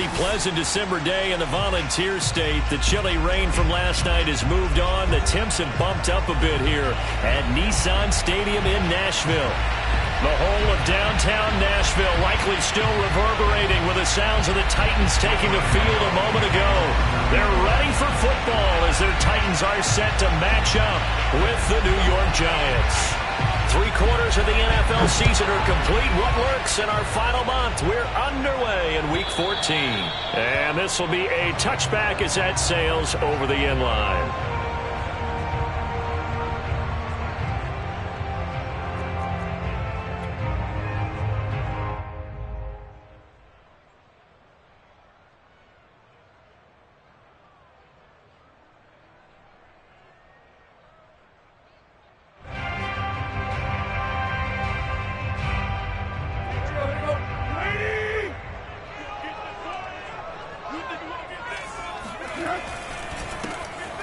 pretty pleasant December day in the Volunteer State. The chilly rain from last night has moved on. The temps have bumped up a bit here at Nissan Stadium in Nashville. The whole of downtown Nashville likely still reverberating with the sounds of the Titans taking the field a moment ago. They're ready for football as their Titans are set to match up with the New York Giants. 3/4 of the NFL season are complete. What works in our final month? We're underway in Week 14. And this will be a touchback as that sails over the end line.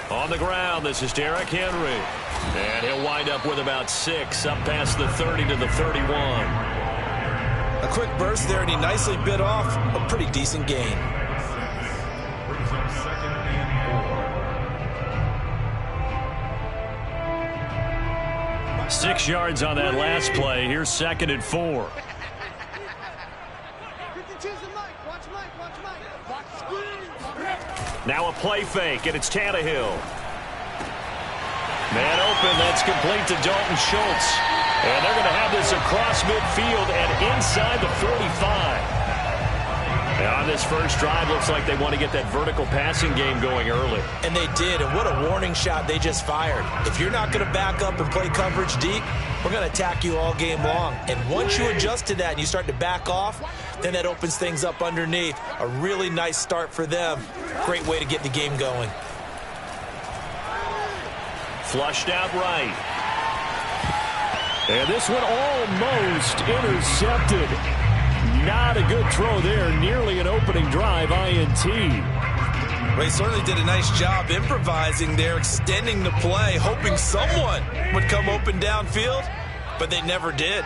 On the ground, this is Derrick Henry. And he'll wind up with about 6, up past the 30 to the 31. A quick burst there, and he nicely bit off a pretty decent gain. Six yards on that last play. Here's 2nd and 4. Now a play fake, and it's Tannehill. Man open, that's complete to Dalton Schultz. And they're going to have this across midfield and inside the 45. And on this first drive, looks like they want to get that vertical passing game going early. And they did, and what a warning shot they just fired. If you're not going to back up and play coverage deep, we're going to attack you all game long. And once you adjust to that and you start to back off, then that opens things up underneath. A really nice start for them. Great way to get the game going. Flushed out right. And this one almost intercepted. Not a good throw there. Nearly an opening drive INT. Well, he certainly did a nice job improvising there, extending the play, hoping someone would come open downfield, but they never did.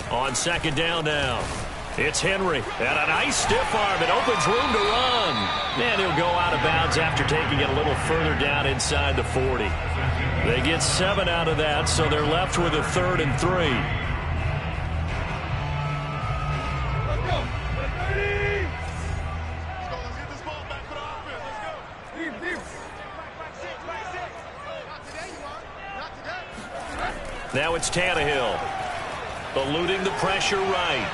On 2nd down now, it's Henry. And a nice stiff arm. It opens room to run. And he'll go out of bounds after taking it a little further down inside the 40. They get 7 out of that, so they're left with a 3rd and 3. Now it's Tannehill. Eluding the pressure right.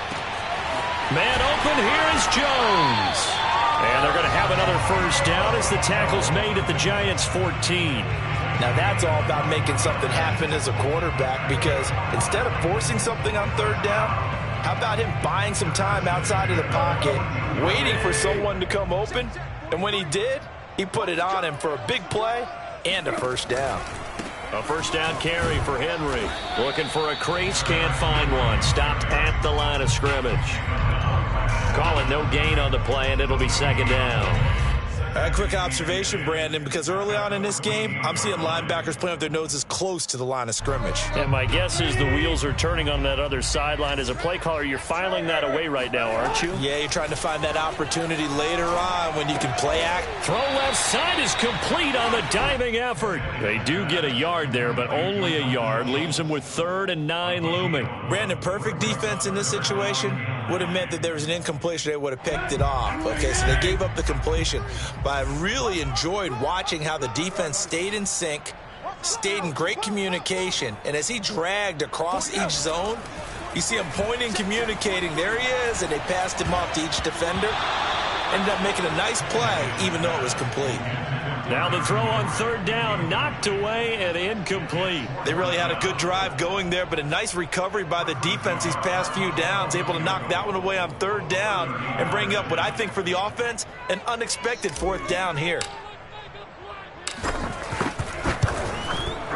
Man open, here is Jones. And they're going to have another first down as the tackle's made at the Giants' 14. Now that's all about making something happen as a quarterback, because instead of forcing something on 3rd down, how about him buying some time outside of the pocket, waiting for someone to come open, and when he did, he put it on him for a big play and a first down. A first down carry for Henry. Looking for a crease, can't find one. Stopped at the line of scrimmage. Calling no gain on the play, and it'll be 2nd down. A quick observation, Brandon, because early on in this game, I'm seeing linebackers playing with their noses close to the line of scrimmage. And my guess is the wheels are turning on that other sideline. As a play caller, you're filing that away right now, aren't you? Yeah, you're trying to find that opportunity later on when you can play act. Throw left side is complete on the diving effort. They do get a yard there, but only a yard. Leaves them with 3rd and 9 looming. Brandon, perfect defense in this situation would have meant that there was an incompletion. They would have picked it off. Okay, so they gave up the completion. But I really enjoyed watching how the defense stayed in sync, stayed in great communication, and as he dragged across each zone, you see him pointing, communicating. There he is, and they passed him off to each defender. Ended up making a nice play, even though it was complete. Now the throw on 3rd down, knocked away and incomplete. They really had a good drive going there, but a nice recovery by the defense these past few downs, able to knock that one away on 3rd down and bring up what I think for the offense, an unexpected 4th down here.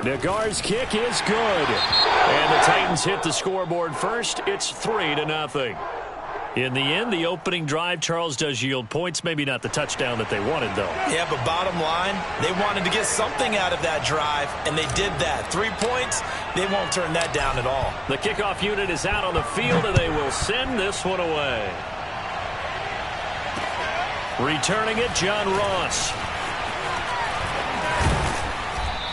Nagar's kick is good. And the Titans hit the scoreboard first. It's 3-0. In the end, the opening drive, Charles, does yield points. Maybe not the touchdown that they wanted, though. Yeah, but bottom line, they wanted to get something out of that drive, and they did that. 3 points, they won't turn that down at all. The kickoff unit is out on the field, and they will send this one away. Returning it, John Ross.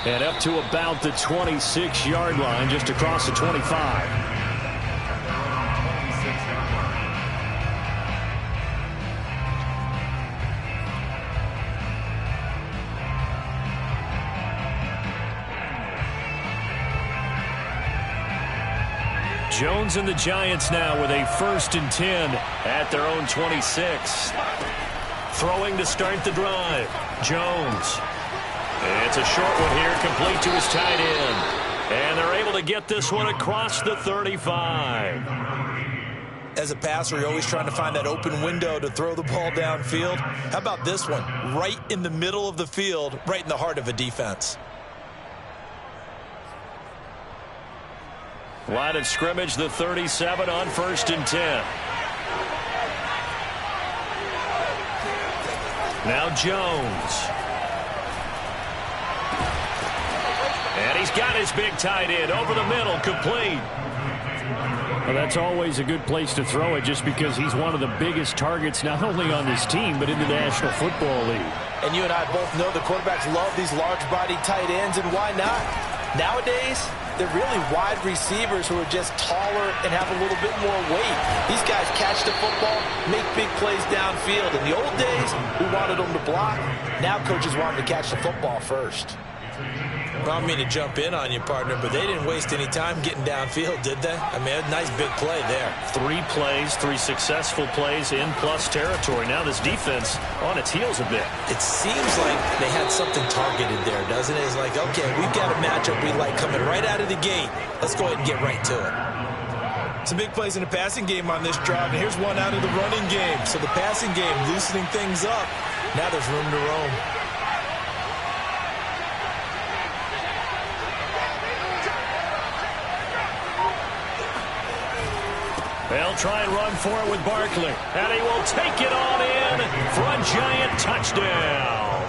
And up to about the 26-yard line, just across the 25. Jones and the Giants now with a 1st and 10 at their own 26. Throwing to start the drive. Jones. It's a short one here, complete to his tight end. And they're able to get this one across the 35. As a passer, you're always trying to find that open window to throw the ball downfield. How about this one? Right in the middle of the field, right in the heart of a defense. Line of scrimmage, the 37 on 1st and 10. Now Jones. And he's got his big tight end over the middle, complete. Well, that's always a good place to throw it just because he's one of the biggest targets not only on this team but in the National Football League. And you and I both know the quarterbacks love these large-bodied tight ends, and why not? Nowadays, they're really wide receivers who are just taller and have a little bit more weight. These guys catch the football, make big plays downfield. In the old days, we wanted them to block. Now coaches want them to catch the football first. I don't mean to jump in on you, partner, but they didn't waste any time getting downfield, did they? I mean, a nice big play there. 3 plays, 3 successful plays in plus territory. Now this defense on its heels a bit. It seems like they had something targeted there, doesn't it? It's like, okay, we've got a matchup we like coming right out of the gate. Let's go ahead and get right to it. Some big plays in the passing game on this drive, and here's one out of the running game. So the passing game loosening things up. Now there's room to roam. They'll try and run for it with Barkley. And he will take it on in for a Giant touchdown.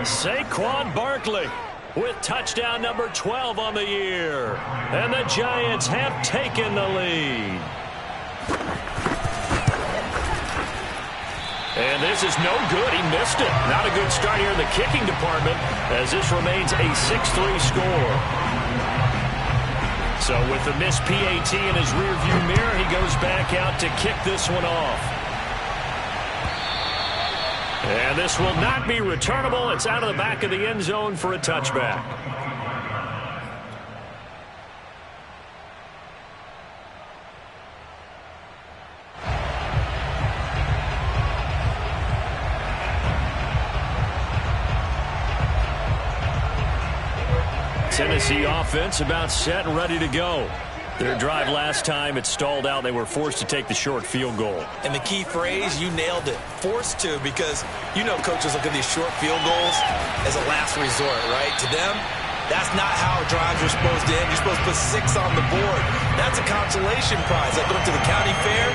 Saquon Barkley with touchdown number 12 on the year. And the Giants have taken the lead. And this is no good. He missed it. Not a good start here in the kicking department as this remains a 6-3 score. So with the missed PAT in his rearview mirror, he goes back out to kick this one off. And this will not be returnable. It's out of the back of the end zone for a touchback. Tennessee offense about set and ready to go. Their drive last time, it stalled out. They were forced to take the short field goal. And the key phrase, you nailed it. Forced to, because you know coaches look at these short field goals as a last resort, right? To them, that's not how drives are supposed to end. You're supposed to put 6 on the board. That's a consolation prize. Like going to the county fair,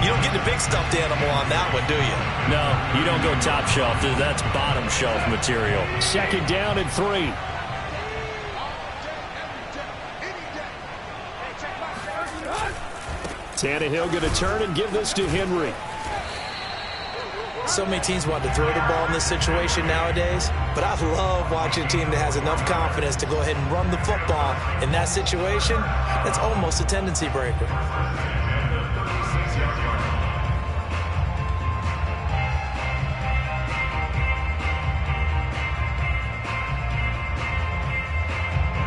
you don't get the big stuffed animal on that one, do you? No, you don't go top shelf. That's bottom shelf material. 2nd down and 3. Tannehill going to turn and give this to Henry. So many teams want to throw the ball in this situation nowadays, but I love watching a team that has enough confidence to go ahead and run the football in that situation. That's almost a tendency breaker.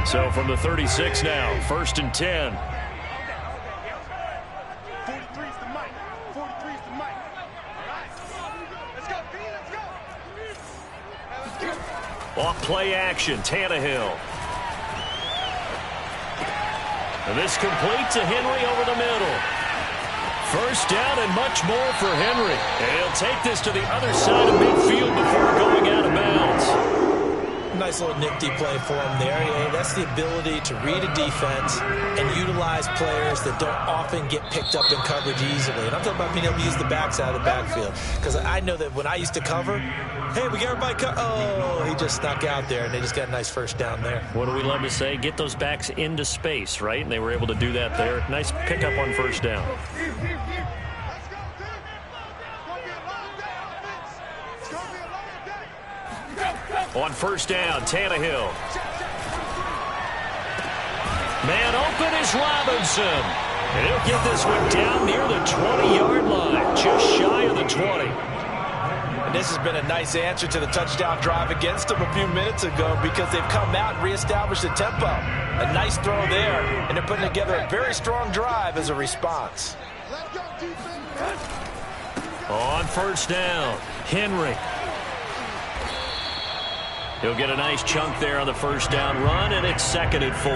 So from the 36 now, 1st and 10. Off play action, Tannehill. And this complete to Henry over the middle. 1st down and much more for Henry. And he'll take this to the other side of midfield before going out of bounds. Nice little nifty play for him there. Yeah, that's the ability to read a defense and utilize underutilized players that don't often get picked up in coverage easily. And I'm talking about being able to use the backside of the backfield. Because I know that when I used to cover, hey, we got everybody oh, he just snuck out there, and they just got a nice first down there. What do we love to say? Get those backs into space, right? And they were able to do that there. Nice pickup on first down. On first down, Tannehill. Man open is Robinson. And he'll get this one down near the 20-yard line, just shy of the 20. And this has been a nice answer to the touchdown drive against them a few minutes ago because they've come out and reestablished the tempo. A nice throw there, and they're putting together a very strong drive as a response. On first down, Henry. He'll get a nice chunk there on the first down run, and it's 2nd and 4.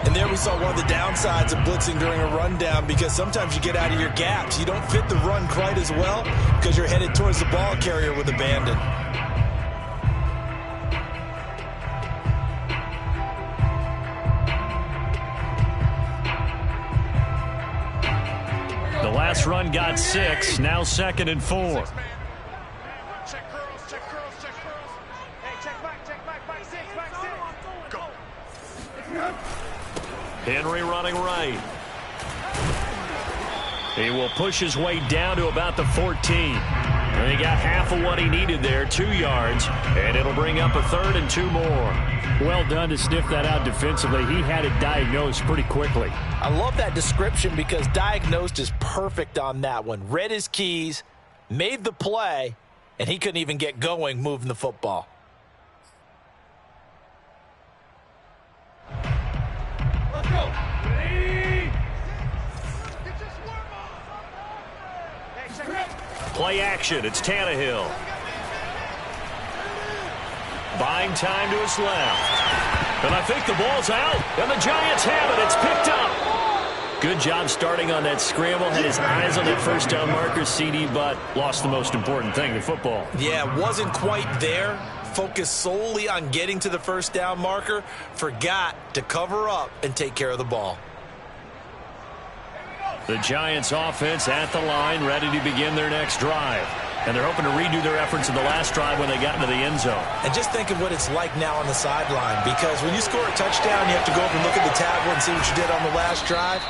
And there we saw one of the downsides of blitzing during a rundown because sometimes you get out of your gaps. You don't fit the run quite as well because you're headed towards the ball carrier with abandon. The last run got 6, now 2nd and 4. Henry running right. He will push his way down to about the 14. And he got half of what he needed there, 2 yards, and it'll bring up a 3rd and 2 more. Well done to sniff that out defensively. He had it diagnosed pretty quickly. I love that description because diagnosed is perfect on that one. Read his keys, made the play, and he couldn't even get going moving the football. Play action. It's Tannehill. Buying time to his left. And I think the ball's out. And the Giants have it. It's picked up. Good job starting on that scramble. Had his eyes on that first down marker, CD, but lost the most important thing, the football. Yeah, wasn't quite there. Focused solely on getting to the first down marker. Forgot to cover up and take care of the ball. The Giants offense at the line, ready to begin their next drive. And they're hoping to redo their efforts in the last drive when they got into the end zone. And just think of what it's like now on the sideline, because when you score a touchdown, you have to go up and look at the tablet and see what you did on the last drive.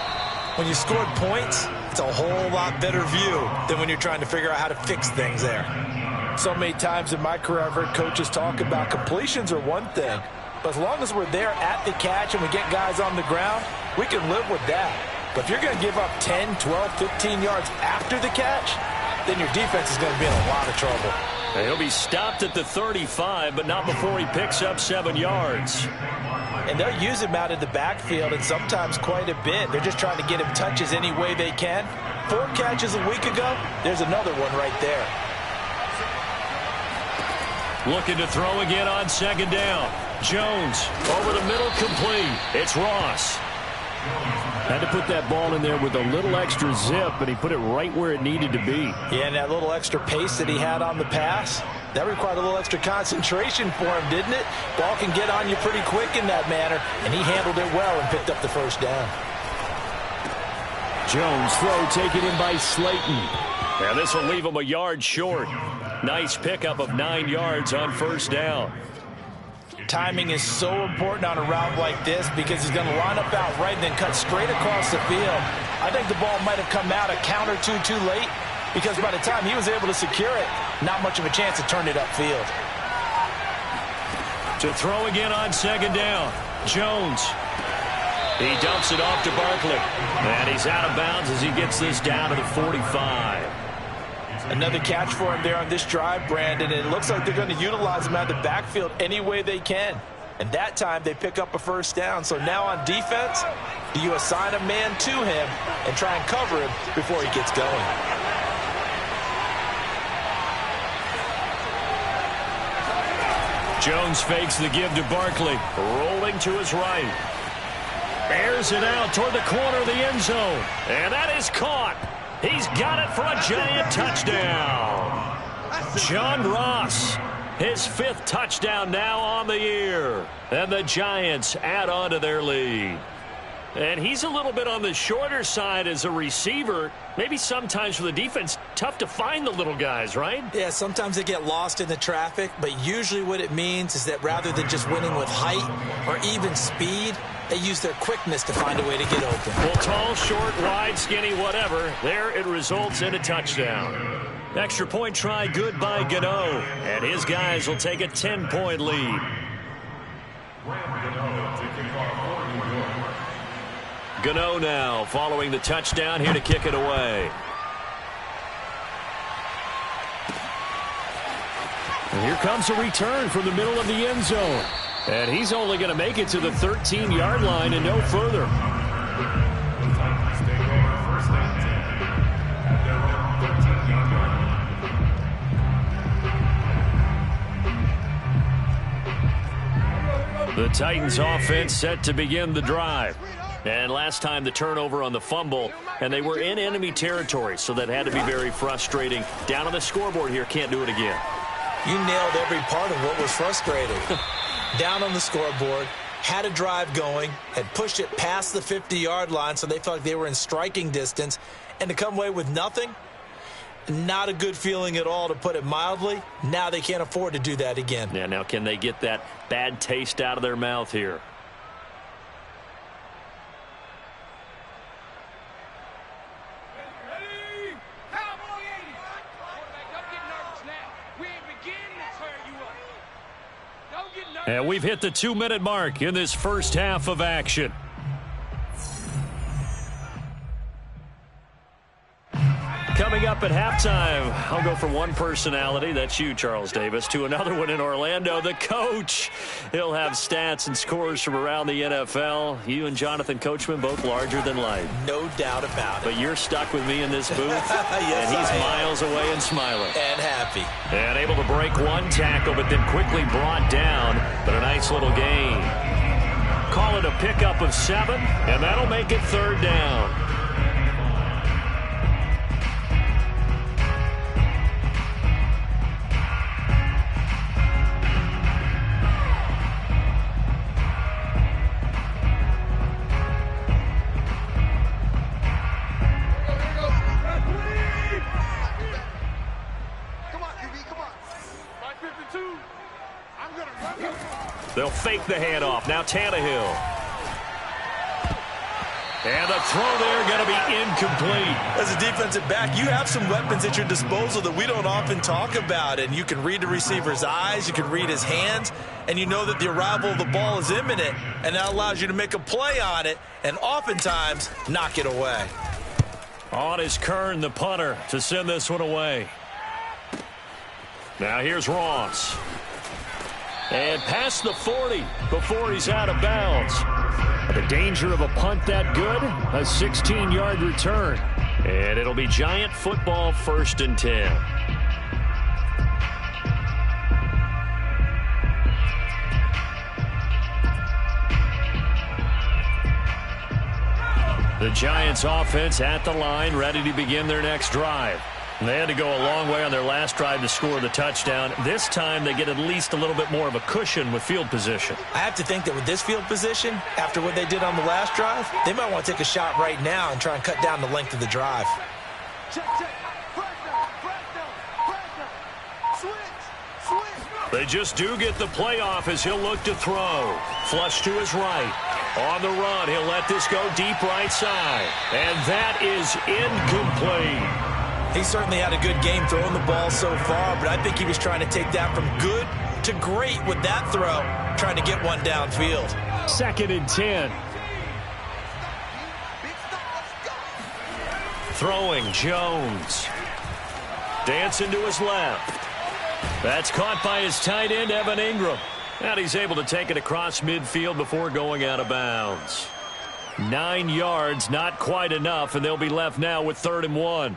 When you scored points, it's a whole lot better view than when you're trying to figure out how to fix things there. So many times in my career, I've heard coaches talk about completions are one thing, but as long as we're there at the catch and we get guys on the ground, we can live with that. But if you're going to give up 10, 12, 15 yards after the catch, then your defense is going to be in a lot of trouble. He'll be stopped at the 35, but not before he picks up 7 yards. And they'll use him out in the backfield, and sometimes quite a bit. They're just trying to get him touches any way they can. 4 catches a week ago, there's another one right there. Looking to throw again on 2nd down. Jones over the middle, complete. It's Ross. Had to put that ball in there with a little extra zip, but he put it right where it needed to be. Yeah, and that little extra pace that he had on the pass, that required a little extra concentration for him, didn't it? Ball can get on you pretty quick in that manner, and he handled it well and picked up the first down. Jones throw taken in by Slayton. And this will leave him a yard short. Nice pickup of 9 yards on first down. Timing is so important on a route like this because he's going to line up out right and then cut straight across the field. I think the ball might have come out a count or two too late because by the time he was able to secure it, not much of a chance to turn it upfield. To throw again on 2nd down, Jones. He dumps it off to Barkley. And he's out of bounds as he gets this down to the 45. Another catch for him there on this drive, Brandon. And it looks like they're going to utilize him out of the backfield any way they can. And that time they pick up a first down. So now on defense, do you assign a man to him and try and cover him before he gets going? Jones fakes the give to Barkley. Rolling to his right. Airs it out toward the corner of the end zone. And that is caught. He's got it for a Giant touchdown. John Ross, his 5th touchdown now on the year. And the Giants add on to their lead. And he's a little bit on the shorter side as a receiver. Maybe sometimes for the defense, tough to find the little guys, right? Yeah, sometimes they get lost in the traffic, but usually what it means is that rather than just winning with height or even speed, they use their quickness to find a way to get open. Well, tall, short, wide, skinny, whatever. There it results in a touchdown. Extra point try good by Gano. And his guys will take a 10-point lead. Gano now following the touchdown here to kick it away. And here comes a return from the middle of the end zone. And he's only going to make it to the 13-yard line and no further. The Titans offense set to begin the drive. And last time the turnover on the fumble, and they were in enemy territory, so that had to be very frustrating. Down on the scoreboard here, can't do it again. You nailed every part of what was frustrating. Down on the scoreboard, had a drive going, had pushed it past the 50-yard line, so they felt like they were in striking distance, and to come away with nothing, not a good feeling at all, to put it mildly. Now they can't afford to do that again. Yeah, now can they get that bad taste out of their mouth here? And we've hit the 2-minute mark in this first half of action. Coming up at halftime, I'll go from one personality, that's you, Charles Davis, to another one in Orlando, the coach. He'll have stats and scores from around the NFL. You and Jonathan Coachman, both larger than life. No doubt about it. But you're stuck with me in this booth, yes, and he's miles away and smiling. And happy. And able to break one tackle, but then quickly brought down. But a nice little gain. Call it a pickup of 7, and that'll make it 3rd down. They'll fake the handoff. Now Tannehill. And the throw there going to be incomplete. As a defensive back, you have some weapons at your disposal that we don't often talk about. And you can read the receiver's eyes, you can read his hands, and you know that the arrival of the ball is imminent. And that allows you to make a play on it and oftentimes knock it away. On is Kern, the punter, to send this one away. Now here's Ross. And past the 40 before he's out of bounds. The danger of a punt that good, a 16-yard return. And it'll be Giant football, 1st and 10. The Giants offense at the line, ready to begin their next drive. They had to go a long way on their last drive to score the touchdown. This time they get at least a little bit more of a cushion with field position. I have to think that with this field position, after what they did on the last drive, they might want to take a shot right now and try and cut down the length of the drive. They just do get the playoff as he'll look to throw. Flush to his right. On the run, he'll let this go deep right side. And that is incomplete. He certainly had a good game throwing the ball so far, but I think he was trying to take that from good to great with that throw, trying to get one downfield. 2nd and 10. Throwing, Jones. Dancing to his left. That's caught by his tight end, Evan Ingram. And he's able to take it across midfield before going out of bounds. 9 yards, not quite enough, and they'll be left now with 3rd and 1.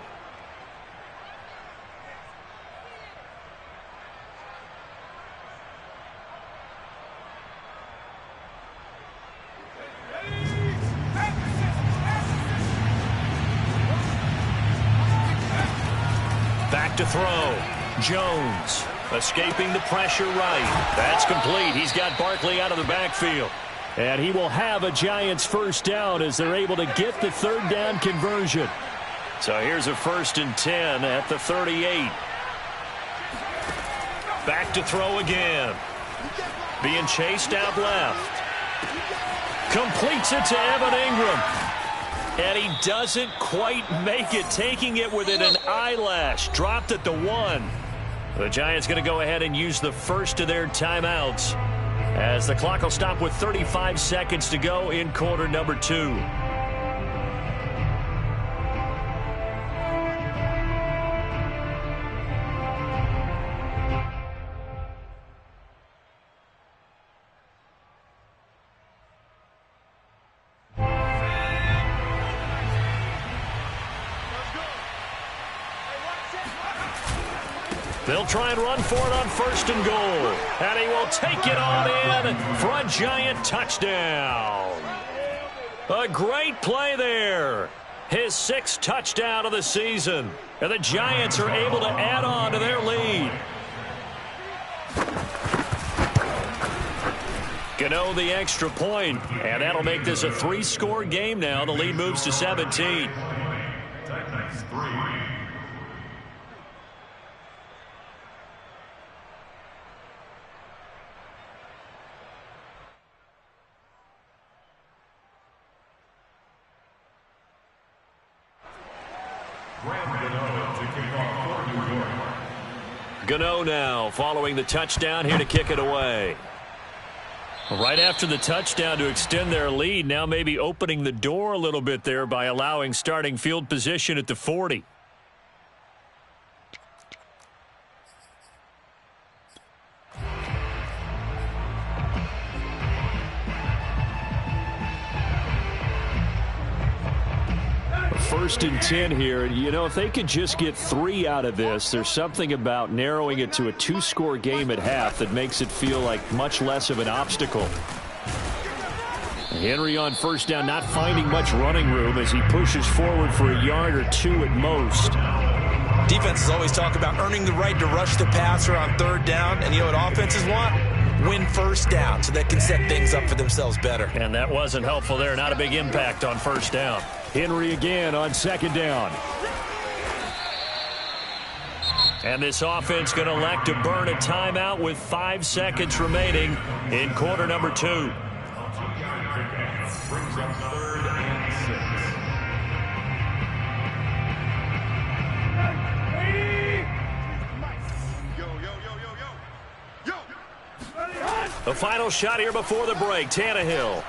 Back to throw. Jones escaping the pressure right. That's complete. He's got Barkley out of the backfield. And he will have a Giants first down as they're able to get the third down conversion. So here's a 1st and 10 at the 38. Back to throw again. Being chased out left. Completes it to Evan Ingram. And he doesn't quite make it, taking it within an eyelash. Dropped at the 1. The Giants going to go ahead and use the first of their timeouts, as the clock will stop with 35 seconds to go in quarter number 2. They'll try and run for it on 1st and goal. And he will take it on in for a Giant touchdown. A great play there. His 6th touchdown of the season. And the Giants are able to add on to their lead. Gano the extra point, and that'll make this a 3-score game now. The lead moves to 17. Gano now following the touchdown, here to kick it away. Right after the touchdown to extend their lead, now maybe opening the door a little bit there by allowing starting field position at the 40. First and 10 here. You know, if they could just get 3 out of this, there's something about narrowing it to a 2-score game at half that makes it feel like much less of an obstacle. Henry on first down, not finding much running room as he pushes forward for a yard or 2 at most. Defenses always talk about earning the right to rush the passer on 3rd down, and you know what offenses want? Win first down so they can set things up for themselves better. And that wasn't helpful there. Not a big impact on 1st down. Henry again on 2nd down. And this offense going to elect to burn a timeout with 5 seconds remaining in quarter number 2. Brings up 3rd and 6. The final shot here before the break. Tannehill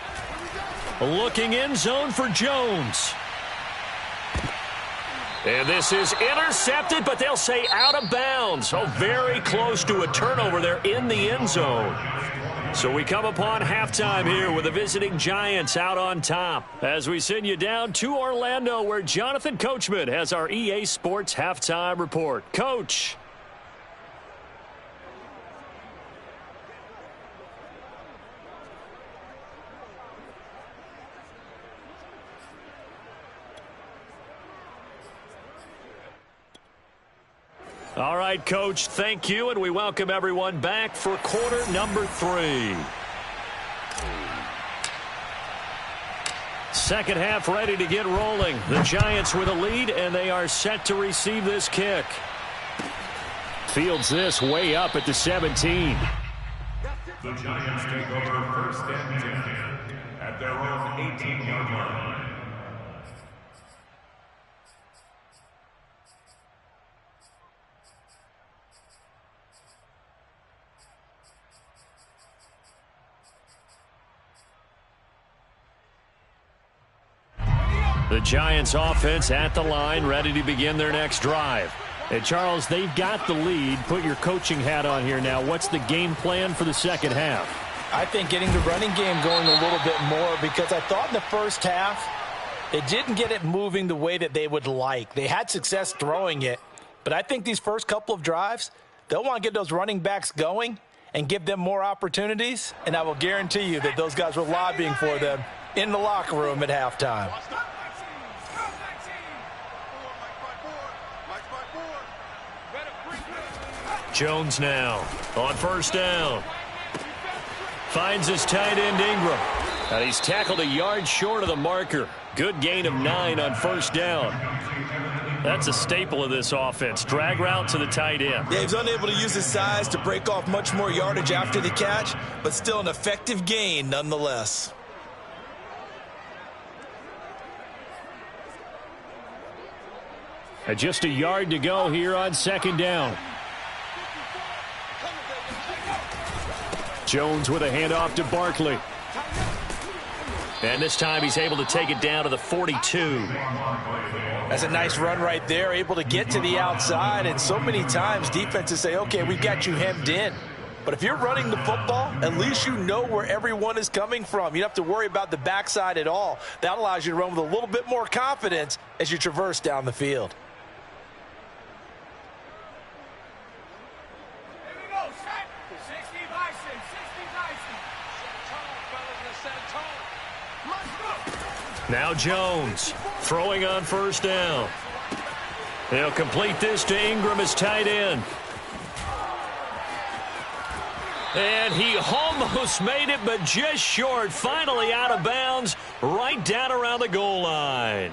looking in zone for Jones. And this is intercepted, but they'll say out of bounds. Oh, very close to a turnover there in the end zone. So we come upon halftime here with the visiting Giants out on top, as we send you down to Orlando, where Jonathan Coachman has our EA Sports halftime report. Coach. All right, Coach, thank you, and we welcome everyone back for quarter number 3. Second half ready to get rolling. The Giants with a lead, and they are set to receive this kick. Fields this way up at the 17. The Giants take over 1st and 10 at their own 18-yard line. The Giants offense at the line, ready to begin their next drive. And Charles, they've got the lead. Put your coaching hat on here now. What's the game plan for the second half? I think getting the running game going a little bit more, because I thought in the first half they didn't get it moving the way that they would like. They had success throwing it, but I think these first couple of drives, they'll want to get those running backs going and give them more opportunities, and I will guarantee you that those guys were lobbying for them in the locker room at halftime. Jones now on first down. Finds his tight end Ingram. And he's tackled a yard short of the marker. Good gain of 9 on first down. That's a staple of this offense. Drag route to the tight end. Yeah, he's unable to use his size to break off much more yardage after the catch, but still an effective gain nonetheless. And just a yard to go here on second down. Jones with a handoff to Barkley. And this time he's able to take it down to the 42. That's a nice run right there, able to get to the outside. And so many times defenses say, okay, we've got you hemmed in. But if you're running the football, at least you know where everyone is coming from. You don't have to worry about the backside at all. That allows you to run with a little bit more confidence as you traverse down the field. Now Jones throwing on first down. They'll complete this to Ingram as tight end. And he almost made it, but just short. Finally out of bounds, right down around the goal line.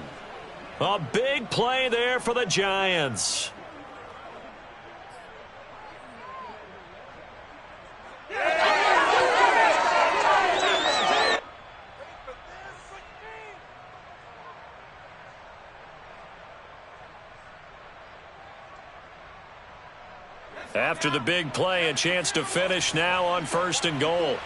A big play there for the Giants. After the big play, a chance to finish now on first and goal.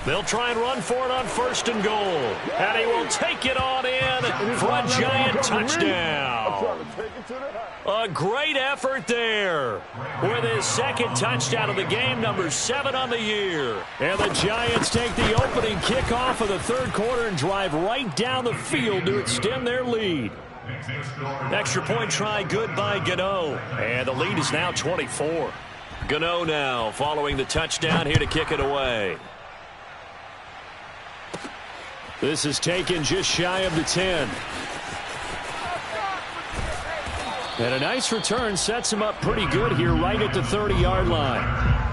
They'll try and run for it on first and goal. And he will take it on in for a Giant touchdown. A great effort there with his second touchdown of the game, number 7 on the year. And the Giants take the opening kickoff of the third quarter and drive right down the field to extend their lead. Extra point try good by Gano. And the lead is now 24. Gano now following the touchdown here to kick it away. This is taken just shy of the 10. And a nice return sets him up pretty good here right at the 30-yard line.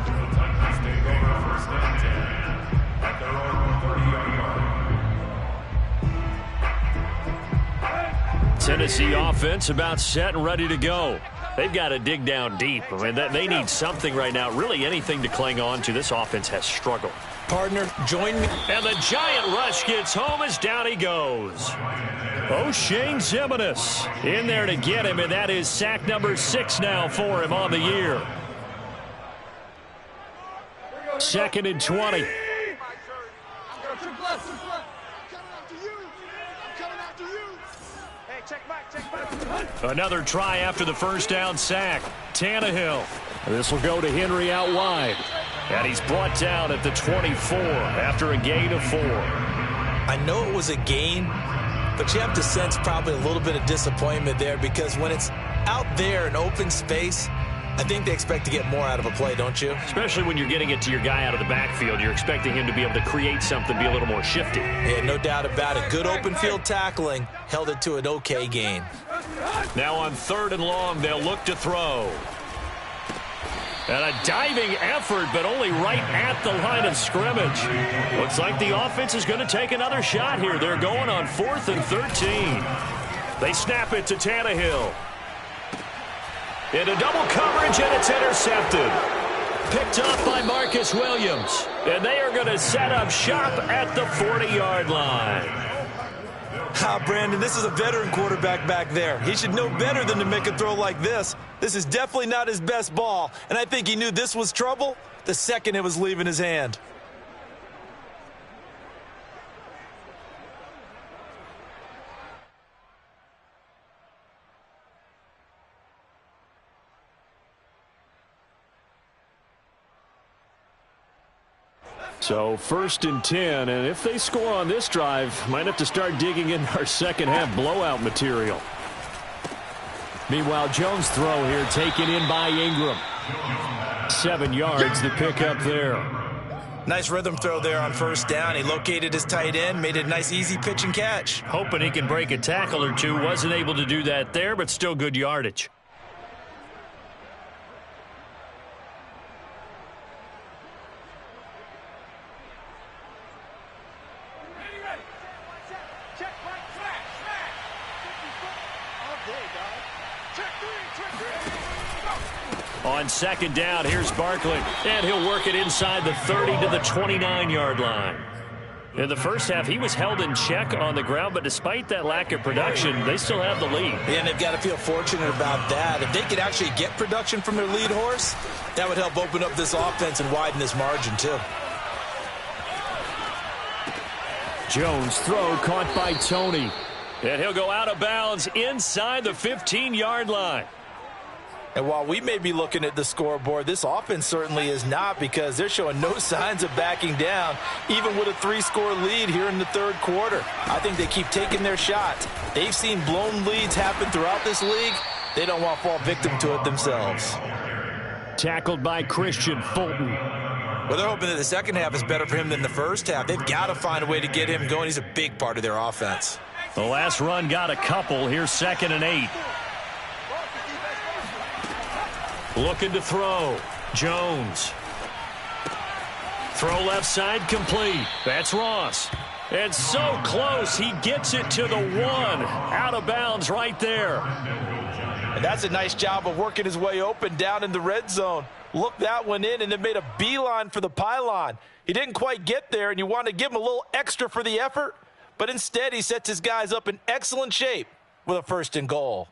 Tennessee offense about set and ready to go. They've got to dig down deep. I mean, they need something right now, really anything to cling on to. This offense has struggled. Partner, join me. And the Giant rush gets home as down he goes. O'Shane Ximines in there to get him, and that is sack number 6 now for him on the year. 2nd and 20. Another try after the first down sack. Tannehill. This will go to Henry out wide. And he's brought down at the 24 after a gain of 4. I know it was a gain, but you have to sense probably a little bit of disappointment there because when it's out there in open space, I think they expect to get more out of a play, don't you? Especially when you're getting it to your guy out of the backfield. You're expecting him to be able to create something, be a little more shifty. Yeah, no doubt about it. Good open field tackling held it to an okay gain. Now on 3rd and long, they'll look to throw. And a diving effort, but only right at the line of scrimmage. Looks like the offense is going to take another shot here. They're going on 4th and 13. They snap it to Tannehill. Into double coverage, and it's intercepted. Picked up by Marcus Williams. And they are going to set up shop at the 40-yard line. Brandon, this is a veteran quarterback back there. He should know better than to make a throw like this. This is definitely not his best ball, and I think he knew this was trouble the second it was leaving his hand. So 1st and 10, and if they score on this drive, might have to start digging in our second half blowout material. Meanwhile, Jones' throw here taken in by Ingram. 7 yards, the pickup there. Nice rhythm throw there on first down. He located his tight end, made it a nice easy pitch and catch. Hoping he can break a tackle or two. Wasn't able to do that there, but still good yardage. On second down, here's Barkley, and he'll work it inside the 30 to the 29-yard line. In the first half, he was held in check on the ground, but despite that lack of production, they still have the lead. And they've got to feel fortunate about that. If they could actually get production from their lead horse, that would help open up this offense and widen this margin, too. Jones throw caught by Tony. And he'll go out of bounds inside the 15-yard line. And while we may be looking at the scoreboard, this offense certainly is not, because they're showing no signs of backing down, even with a 3-score lead here in the third quarter. I think they keep taking their shots. They've seen blown leads happen throughout this league. They don't want to fall victim to it themselves. Tackled by Christian Fulton. Well, they're hoping that the second half is better for him than the first half. They've got to find a way to get him going. He's a big part of their offense. The last run got a couple. Here's 2nd and 8. Looking to throw. Jones. Throw left side complete. That's Ross. And so close, he gets it to the 1. Out of bounds right there. And that's a nice job of working his way open down in the red zone. Looked that one in and then made a beeline for the pylon. He didn't quite get there, and you want to give him a little extra for the effort, but instead he sets his guys up in excellent shape with a 1st and goal.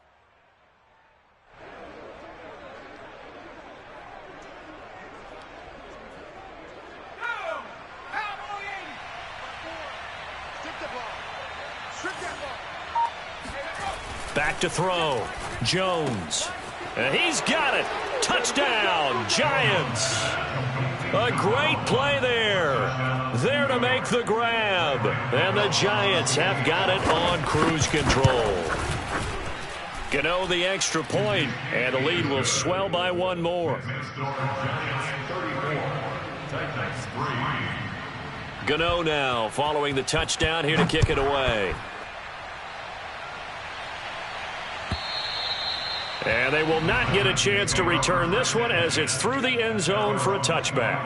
Back to throw. Jones. And he's got it. Touchdown, Giants. A great play there. There to make the grab. And the Giants have got it on cruise control. Gano the extra point, and the lead will swell by 1 more. Gano now following the touchdown here to kick it away. And they will not get a chance to return this one as it's through the end zone for a touchback.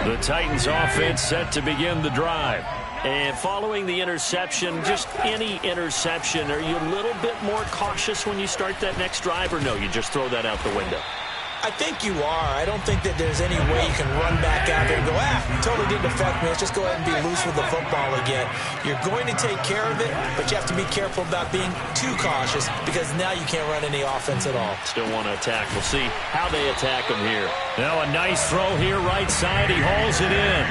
The Titans offense set to begin the drive. And following the interception, just any interception, are you a little bit more cautious when you start that next drive, or no, you just throw that out the window? I think you are. I don't think that there's any way you can run back out there and go, totally didn't affect me. Let's just go ahead and be loose with the football again. You're going to take care of it, but you have to be careful about being too cautious, because now you can't run any offense at all. Still want to attack. We'll see how they attack him here. Now a nice throw here, right side. He hauls it in.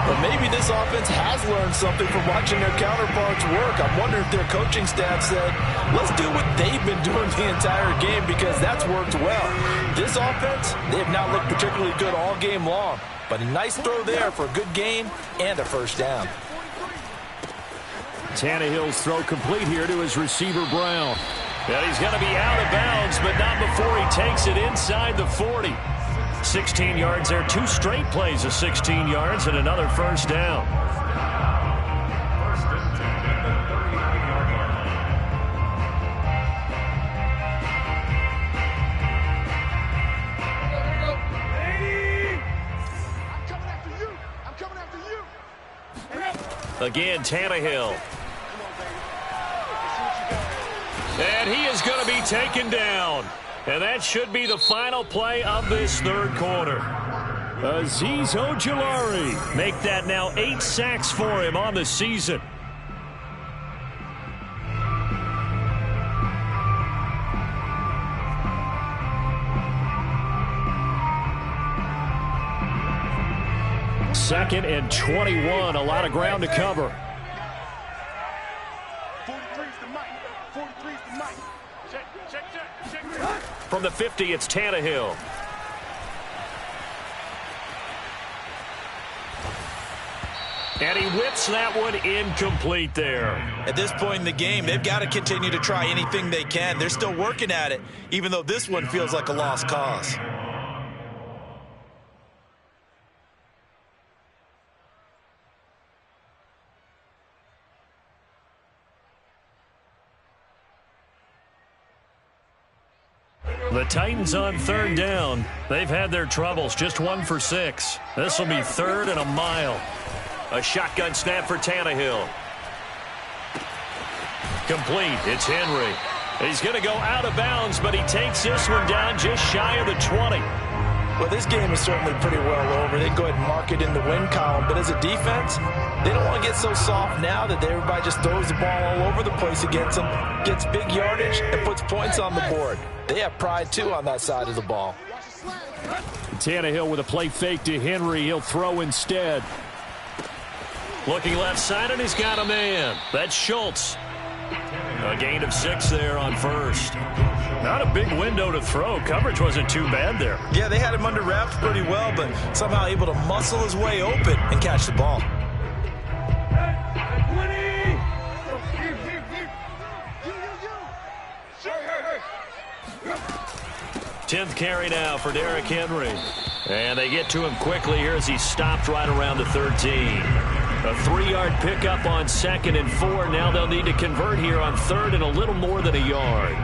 But maybe this offense has learned something from watching their counterparts work. I'm wondering if their coaching staff said, let's do what they've been doing the entire game, because that's worked well. This offense, they have not looked particularly good all game long. But a nice throw there for a good gain and a 1st down. Tannehill's throw complete here to his receiver, Brown. And he's going to be out of bounds, but not before he takes it inside the 40. 16 yards there, 2 straight plays of 16 yards and another 1st down. Again, Tannehill. And he is going to be taken down. And that should be the final play of this third quarter. Azeez Ojulari make that now 8 sacks for him on the season. Second and 21, a lot of ground to cover. 43's the mic. 43's the mic. Check. From the 50, it's Tannehill. And he whips that one incomplete there. At this point in the game, they've got to continue to try anything they can. They're still working at it, even though this one feels like a lost cause. The Titans on 3rd down. They've had their troubles, just 1 for 6. This will be 3rd and a mile. A shotgun snap for Tannehill. Complete. It's Henry. He's going to go out of bounds, but he takes this one down just shy of the 20. Well, this game is certainly pretty well over. They can go ahead and mark it in the win column. But as a defense, they don't want to get so soft now that everybody just throws the ball all over the place against them, gets big yardage, and puts points on the board. They have pride, too, on that side of the ball. Tannehill with a play fake to Henry. He'll throw instead. Looking left side, and he's got a man. That's Schultz. A gain of 6 there on first. Not a big window to throw. Coverage wasn't too bad there. Yeah, they had him under wraps pretty well, but somehow able to muscle his way open and catch the ball. 10th carry now for Derrick Henry. And they get to him quickly here as he stopped right around the 13. A 3-yard pickup on 2nd and 4. Now they'll need to convert here on 3rd and a little more than a yard.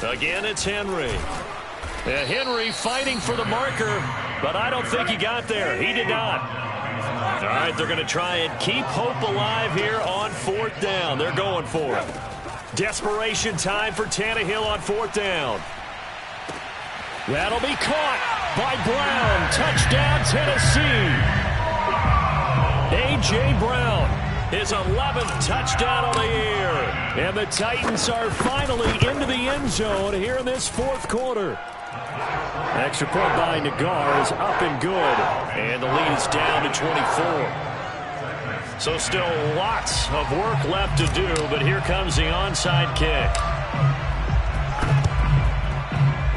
Again, it's Henry. Henry fighting for the marker, but I don't think he got there. He did not. All right, they're going to try and keep hope alive here on 4th down. They're going for it. Desperation time for Tannehill on 4th down. That'll be caught by Brown. Touchdown, Tennessee. A.J. Brown, his 11th touchdown of the year. And the Titans are finally into the end zone here in this 4th quarter. Extra point by Nagar is up and good. And the lead is down to 24. So still lots of work left to do, but here comes the onside kick.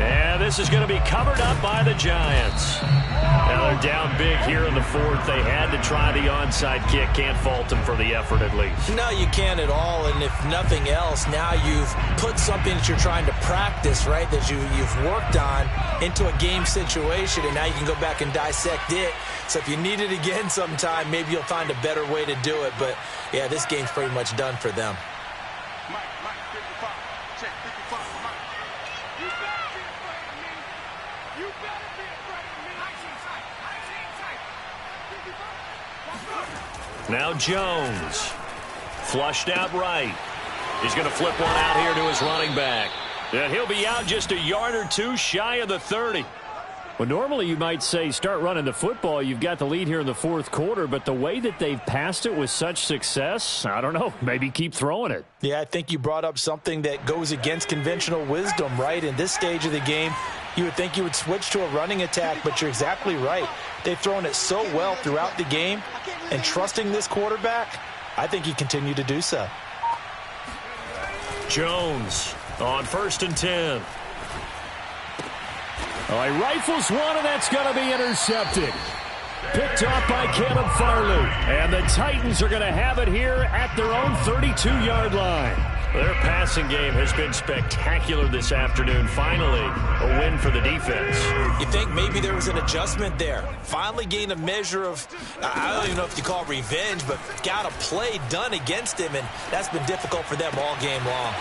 And this is going to be covered up by the Giants. Now they're down big here in the 4th. They had to try the onside kick. Can't fault them for the effort at least. No, you can't at all. And if nothing else, now you've put something that you're trying to practice, right, that you've worked on into a game situation, and now you can go back and dissect it. So if you need it again sometime, maybe you'll find a better way to do it. But, yeah, this game's pretty much done for them. Now Jones, flushed out right. He's going to flip one out here to his running back. And he'll be out just a yard or two shy of the 30. Well, normally you might say start running the football. You've got the lead here in the 4th quarter, but the way that they've passed it with such success, I don't know, maybe keep throwing it. Yeah, I think you brought up something that goes against conventional wisdom, right? In this stage of the game, you would think you would switch to a running attack, but you're exactly right. They've thrown it so well throughout the game, and trusting this quarterback, I think he continued to do so. Jones on 1st and 10. He rifles one, and that's going to be intercepted. Picked off by Caleb Farley. And the Titans are going to have it here at their own 32-yard line. Their passing game has been spectacular this afternoon. Finally, a win for the defense. You think maybe there was an adjustment there. Finally gained a measure of, I don't even know if you call it revenge, but got a play done against him, and that's been difficult for them all game long.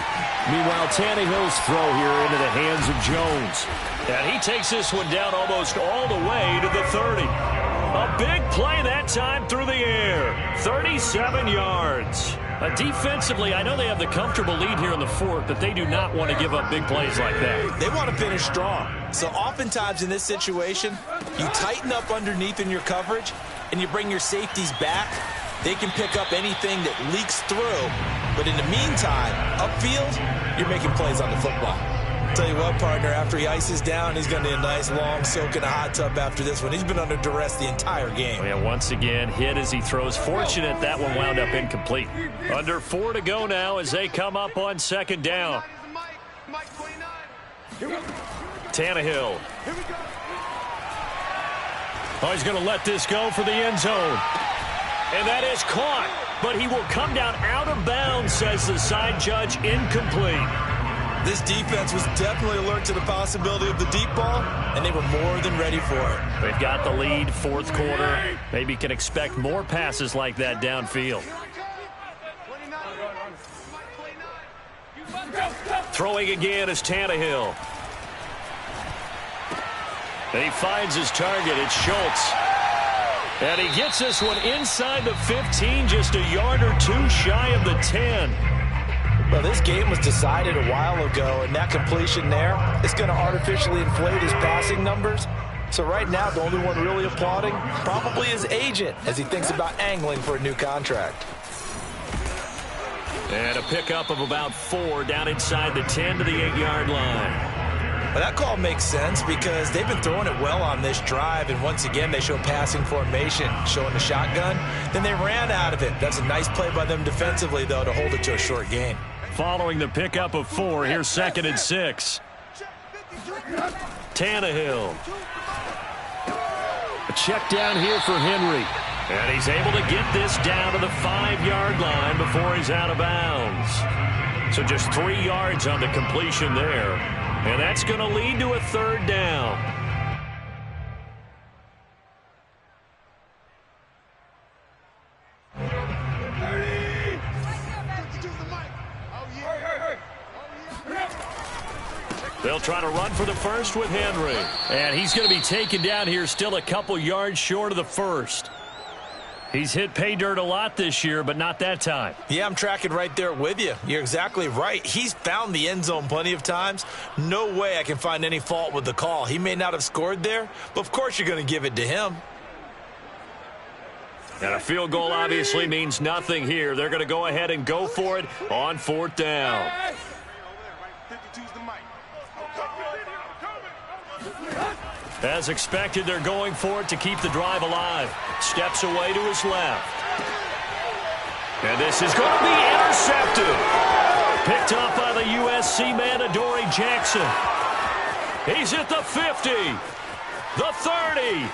Meanwhile, Tannehill's throw here into the hands of Jones. And he takes this one down almost all the way to the 30. A big play that time through the air. 37 yards. Defensively, I know they have the comfortable lead here in the 4th, but they do not want to give up big plays like that. They want to finish strong. So oftentimes in this situation, you tighten up underneath in your coverage, and you bring your safeties back. They can pick up anything that leaks through. But in the meantime, upfield, you're making plays on the football. Tell you what, partner, after he ices down, he's going to need a nice long soak in a hot tub after this one. He's been under duress the entire game. Yeah, once again, hit as he throws. Fortunate that one wound up incomplete. Under 4 to go now as they come up on 2nd down. Tannehill. Oh, he's going to let this go for the end zone. And that is caught, but he will come down out of bounds, says the side judge, incomplete. This defense was definitely alert to the possibility of the deep ball, and they were more than ready for it. They've got the lead, 4th quarter. Maybe can expect more passes like that downfield. Throwing again is Tannehill. And he finds his target. It's Schultz. And he gets this one inside the 15, just a yard or two shy of the 10. Well, this game was decided a while ago, and that completion there is going to artificially inflate his passing numbers. So right now, the only one really applauding probably his agent as he thinks about angling for a new contract. And a pickup of about 4 down inside the 10 to the 8-yard line. Well, that call makes sense because they've been throwing it well on this drive, and once again, they show passing formation, showing the shotgun. Then they ran out of it. That's a nice play by them defensively, though, to hold it to a short gain. Following the pickup of 4, here's 2nd and 6. Tannehill. A check down here for Henry. And he's able to get this down to the 5-yard line before he's out of bounds. So just 3 yards on the completion there. And that's going to lead to a 3rd down. They'll try to run for the first with Henry. And he's going to be taken down here still a couple yards short of the first. He's hit pay dirt a lot this year, but not that time. Yeah, I'm tracking right there with you. You're exactly right. He's found the end zone plenty of times. No way I can find any fault with the call. He may not have scored there, but of course you're going to give it to him. And a field goal obviously means nothing here. They're going to go ahead and go for it on 4th down. As expected, they're going for it to keep the drive alive. Steps away to his left. And this is going to be intercepted. Picked up by the USC man, Adoree Jackson. He's at the 50, the 30,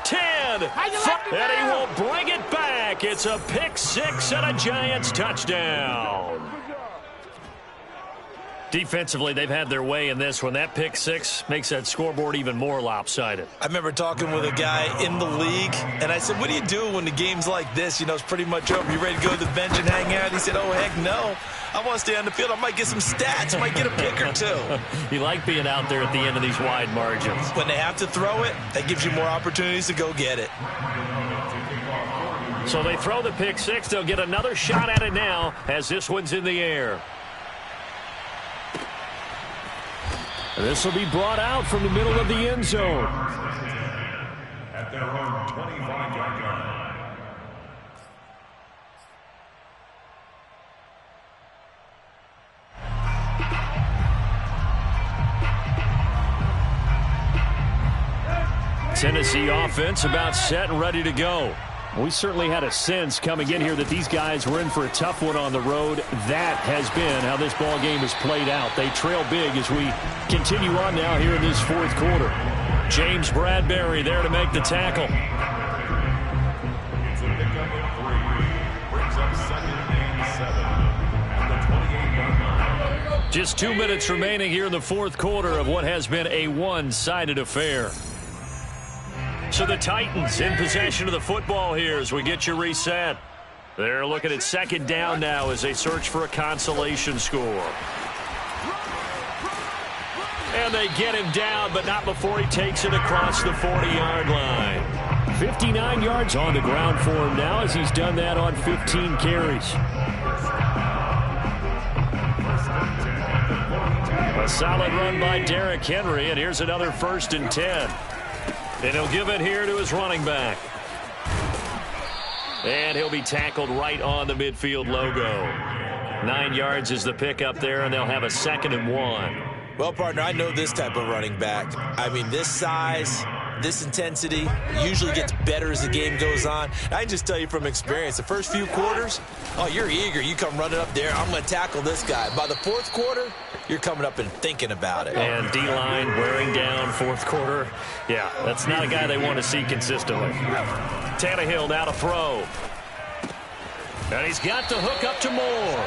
10, and he will bring it back. It's a pick 6 and a Giants touchdown. Defensively, they've had their way in this one. That pick 6 makes that scoreboard even more lopsided. I remember talking with a guy in the league, and I said, what do you do when the game's like this? You know, it's pretty much over. You ready to go to the bench and hang out? He said, oh, heck no. I want to stay on the field. I might get some stats. I might get a pick or two. You like being out there at the end of these wide margins. When they have to throw it, that gives you more opportunities to go get it. So they throw the pick 6. They'll get another shot at it now as this one's in the air. This will be brought out from the middle of the end zone. At their own 25-yard line. Tennessee offense about set and ready to go. We certainly had a sense coming in here that these guys were in for a tough one on the road. That has been how this ball game has played out. They trail big as we continue on now here in this 4th quarter. James Bradbury there to make the tackle. It's a pickup of 3. Brings up 2nd and 7 at the 28-yard line. Just 2 minutes remaining here in the 4th quarter of what has been a one-sided affair. So the Titans in possession of the football here as we get you reset. They're looking at 2nd down now as they search for a consolation score. And they get him down, but not before he takes it across the 40-yard line. 59 yards on the ground for him now as he's done that on 15 carries. A solid run by Derrick Henry, and here's another 1st and 10. And he'll give it here to his running back. And he'll be tackled right on the midfield logo. 9 yards is the pickup there, and they'll have a 2nd and 1. Well, partner, I know this type of running back. I mean, this size, this intensity usually gets better as the game goes on. I can just tell you from experience, the first few quarters, oh, you're eager. You come running up there, I'm going to tackle this guy. By the 4th quarter, you're coming up and thinking about it. And D-line wearing down 4th quarter. Yeah, that's not a guy they want to see consistently. Tannehill now to throw. And he's got the hook up to Moore.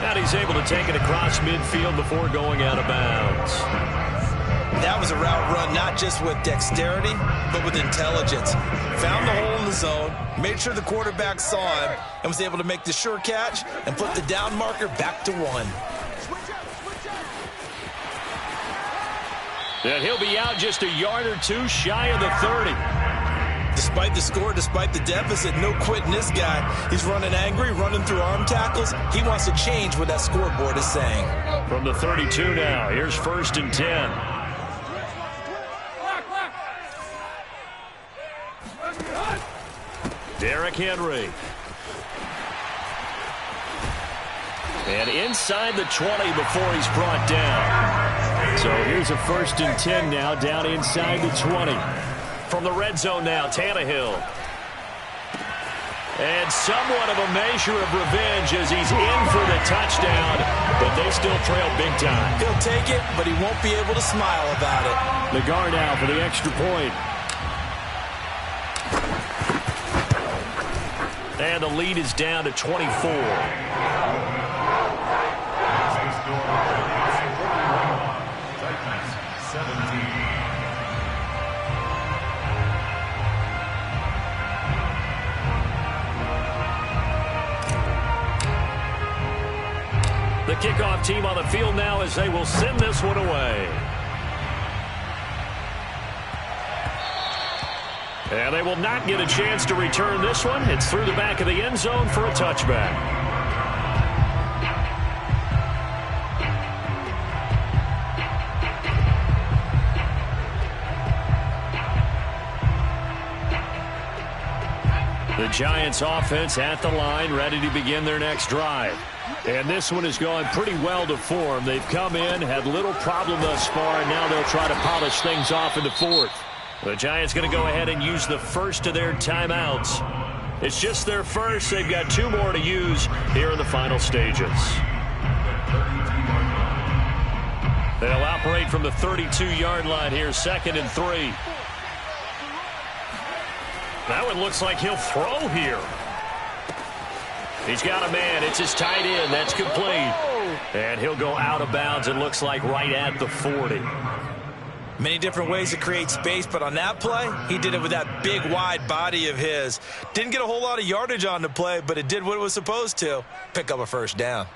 And he's able to take it across midfield before going out of bounds. That was a route run not just with dexterity, but with intelligence. Found the hole in the zone, made sure the quarterback saw him, and was able to make the sure catch and put the down marker back to 1. And he'll be out just a yard or two shy of the 30. Despite the score, despite the deficit, no quitting this guy. He's running angry, running through arm tackles. He wants to change what that scoreboard is saying. From the 32 now, here's 1st and 10. Derrick Henry. And inside the 20 before he's brought down. So here's a 1st and 10 now, down inside the 20. From the red zone now, Tannehill. And somewhat of a measure of revenge as he's in for the touchdown, but they still trail big time. He'll take it, but he won't be able to smile about it. Nagar now for the extra point. And the lead is down to 24. The kickoff team on the field now as they will send this one away. And they will not get a chance to return this one. It's through the back of the end zone for a touchback. The Giants offense at the line, ready to begin their next drive. And this one has gone pretty well to form. They've come in, had little problem thus far, and now they'll try to polish things off in the 4th. The Giants going to go ahead and use the first of their timeouts. It's just their first. They've got 2 more to use here in the final stages. They'll operate from the 32-yard line here, 2nd and 3. That one looks like he'll throw here. He's got a man. It's his tight end. That's complete. And he'll go out of bounds, it looks like, right at the 40. Many different ways to create space, but on that play, he did it with that big, wide body of his. Didn't get a whole lot of yardage on the play, but it did what it was supposed to. Pick up a 1st down.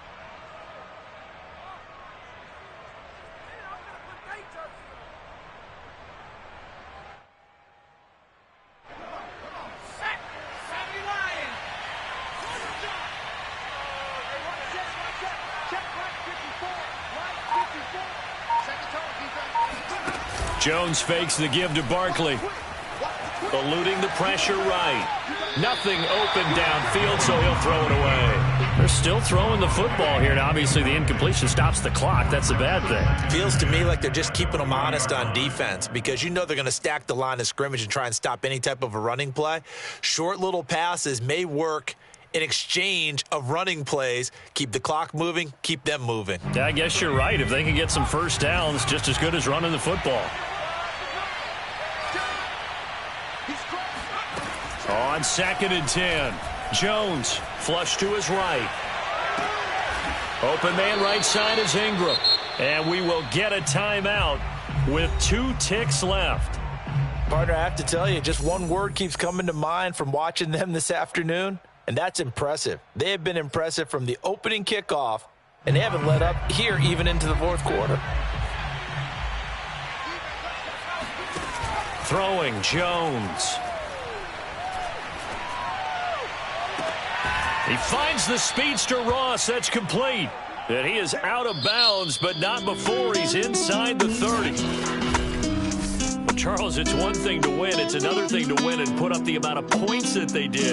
Jones fakes the give to Barkley. Eluding the pressure right. Nothing open downfield, so he'll throw it away. They're still throwing the football here, and obviously the incompletion stops the clock. That's a bad thing. Feels to me like they're just keeping them honest on defense because you know they're going to stack the line of scrimmage and try and stop any type of a running play. Short little passes may work in exchange of running plays. Keep the clock moving, keep them moving. Yeah, I guess you're right. If they can get some 1st downs, just as good as running the football. On 2nd and 10, Jones flush to his right. Open man right side is Ingram. And we will get a timeout with 2 ticks left. Partner, I have to tell you, just one word keeps coming to mind from watching them this afternoon, and that's impressive. They have been impressive from the opening kickoff, and they haven't let up here even into the 4th quarter. Throwing, Jones. He finds the speedster Ross. That's complete. And he is out of bounds, but not before he's inside the 30. Well, Charles, it's one thing to win. It's another thing to win and put up the amount of points that they did.